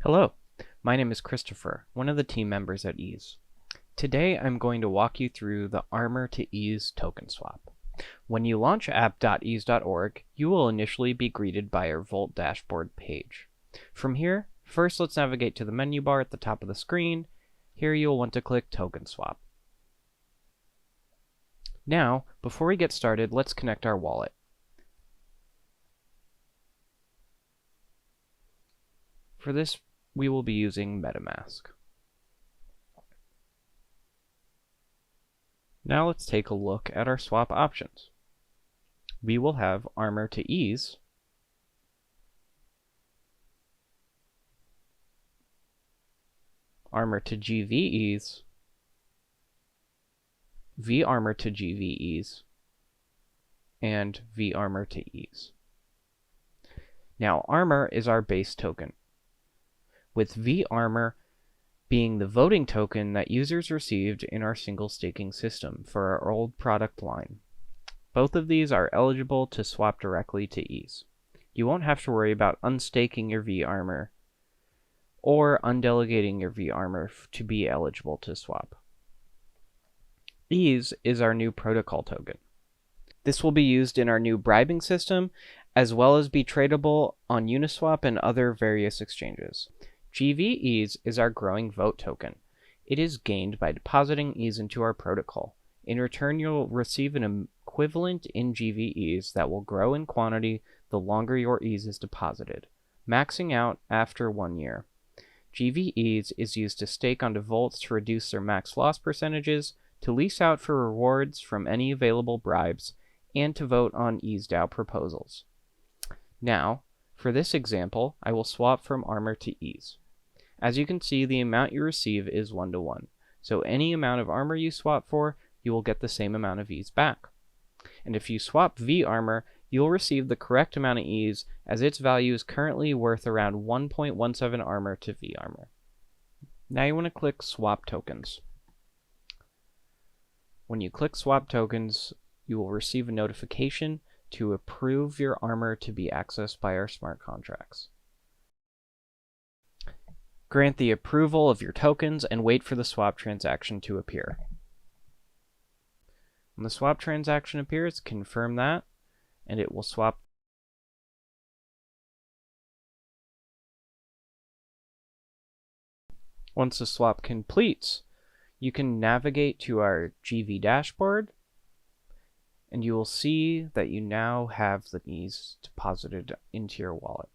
Hello, my name is Christopher, one of the team members at Ease. Today I'm going to walk you through the Armor to Ease token swap. When you launch app.ease.org, you will initially be greeted by our Vault dashboard page. From here, first let's navigate to the menu bar at the top of the screen. Here you'll want to click Token Swap. Now, before we get started, let's connect our wallet. For this, we will be using MetaMask. Now let's take a look at our swap options. We will have Armor to Ease, Armor to GV-Ease, V-Armor to GV-Ease, and V-Armor to Ease. Now, Armor is our base token, with V-Armor being the voting token that users received in our single staking system for our old product line. Both of these are eligible to swap directly to Ease. You won't have to worry about unstaking your V-Armor or undelegating your V-Armor to be eligible to swap. Ease is our new protocol token. This will be used in our new bribing system, as well as be tradable on Uniswap and other various exchanges. GV-Ease is our growing vote token. It is gained by depositing Ease into our protocol. In return, you'll receive an equivalent in GV-Ease that will grow in quantity the longer your Ease is deposited, maxing out after 1 year. GV-Ease is used to stake onto vaults to reduce their max loss percentages, to lease out for rewards from any available bribes, and to vote on EaseDAO proposals. Now, for this example, I will swap from Armor to Ease. As you can see, the amount you receive is 1-to-1, so any amount of Armor you swap for, you will get the same amount of Ease back. And if you swap V-Armor, you'll receive the correct amount of Ease, as its value is currently worth around 1.17 Armor to V-Armor. Now you want to click Swap Tokens. When you click Swap Tokens, you will receive a notification to approve your Armor to be accessed by our smart contracts. Grant the approval of your tokens and wait for the swap transaction to appear. When the swap transaction appears, confirm that, and it will swap. Once the swap completes, you can navigate to our GV dashboard, and you will see that you now have the Ease deposited into your wallet.